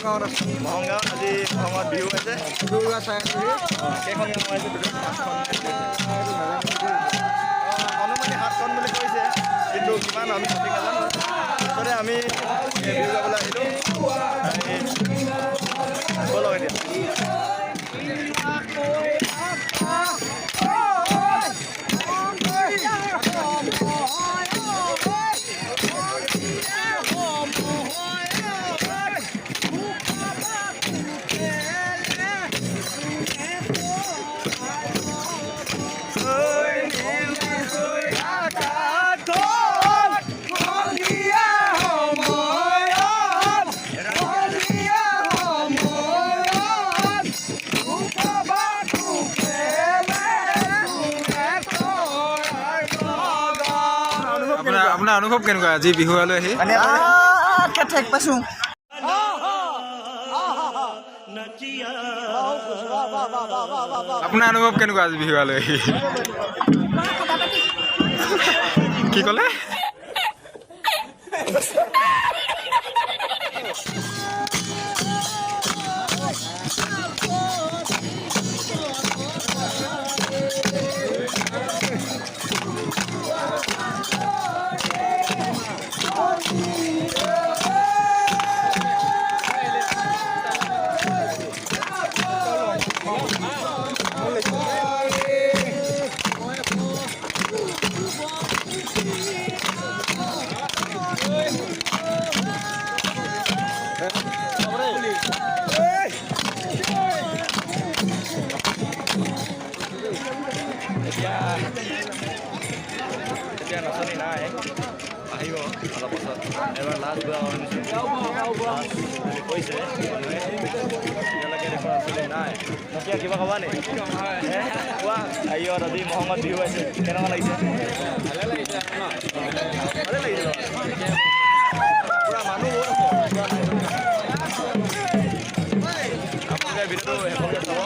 মহংগাঁৱত আছোঁ। মহংগাঁৱত আজি মহংগাঁৱত বিহু আছে। বিহু চাই কেইখন গাঁও আছে? অনুমানিক 7খন বুলি কৈছে, কিন্তু কিমান আমি সঠিক নাজানো। মুঠতে আমি বিহু গাবলৈ আহিলোঁ। ব'লক এতিয়া। আপোনাৰ অনুভৱ কেনেকুৱা আজি বিহুৱালৈ আহি? ঠেক পাইছোঁ। আপোনাৰ অনুভৱ কেনেকুৱা আজি বিহুৱালৈ আহি? কি ক'লে? এতিয়া নাচনি নাই, আহিব অলপ পাছত। এবাৰ লাষ্ট গোৱা কৈছে এতিয়ালৈকে দেখোন নাচনি নাই। নকিয়া কিবা ক'বা নেকি? কোৱা। আহিব আজি মহংগাঁৱত বিহু আছে, কেনেকুৱা লাগিছে? ভালে লাগিছে। ভালে লাগিছে পুৰা মানুহ বহুত আছে। আপোনালোকে ভিডিঅ'টো শেষলৈকে চাব।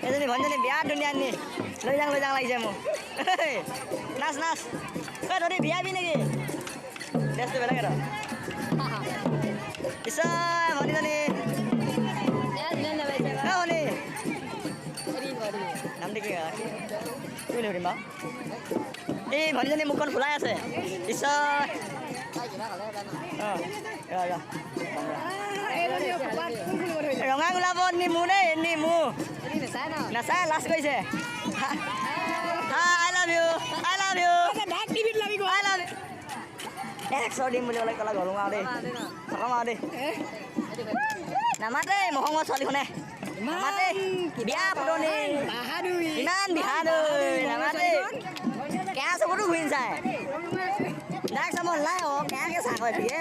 এজনী ভঞ্জনী বিয়া ধুনীয়া নি লৈ যাং লাগিছে মোক। নাচ নাচ তহঁতি বিয়াবি নেকি? ড্ৰেছটো বেলেগ আৰু পিছত ভনীজনী ভনী নামটো কি তুমি সুধিম বাৰু। এই ভনীজনী মুখখন ফুলাই আছে। পিছত ৰঙা গোলাপত নিমু দেই, নিমু নাচাই লাজ কৰিছে। I love you, I love you, I love you. 100 দিম বুলি ক'লে ক'লা গলোঁ আৰু দেই, খতম আৰু দেই। নামাতে মহংগাঁৱৰ ছোৱালীখনে, নামাতে বিয়া পতনি ইমান বিহাদুৰ নামাতে। কেয়া চবতো ঘূৰি চাই ডাক চাব নাই অ' কেয়াকে চাহ কৰে দিয়ে।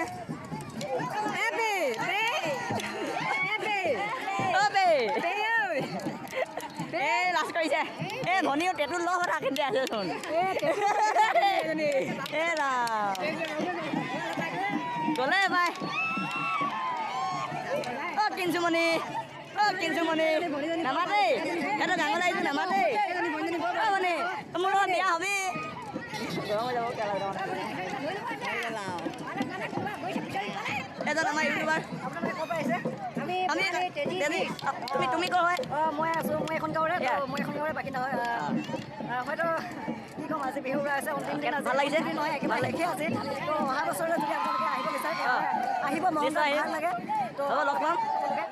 এই লাজ কৰিছে। এই ভনীও টেটু ল কথা কিন্তু আছেচোন। গ'লে বাই অ' কিঞ্চুমণি, অ' কিঞ্চুমণি নামাতে। এটা ডাঙৰ আহিছোঁ নামাতে। অ' মানে মোৰ লগত বিয়া হবি। এজন আমাৰ ইউটিউবাৰ। তুমি ক'ৰ হয়? মই আছোঁ, মই এখন গাঁৱৰে বাসিন্দা হয়। হয়তো কি ক'ম, আজি বিহু আছে অন্তিম দিন। ভাল লাগিছে নহয়, একেবাৰে শেষে আছে। তো অহা বছৰলৈ যদি আপোনালোকে আহিব বিচাৰে আহিব, মন ভাল লাগে। তো লগ পাম।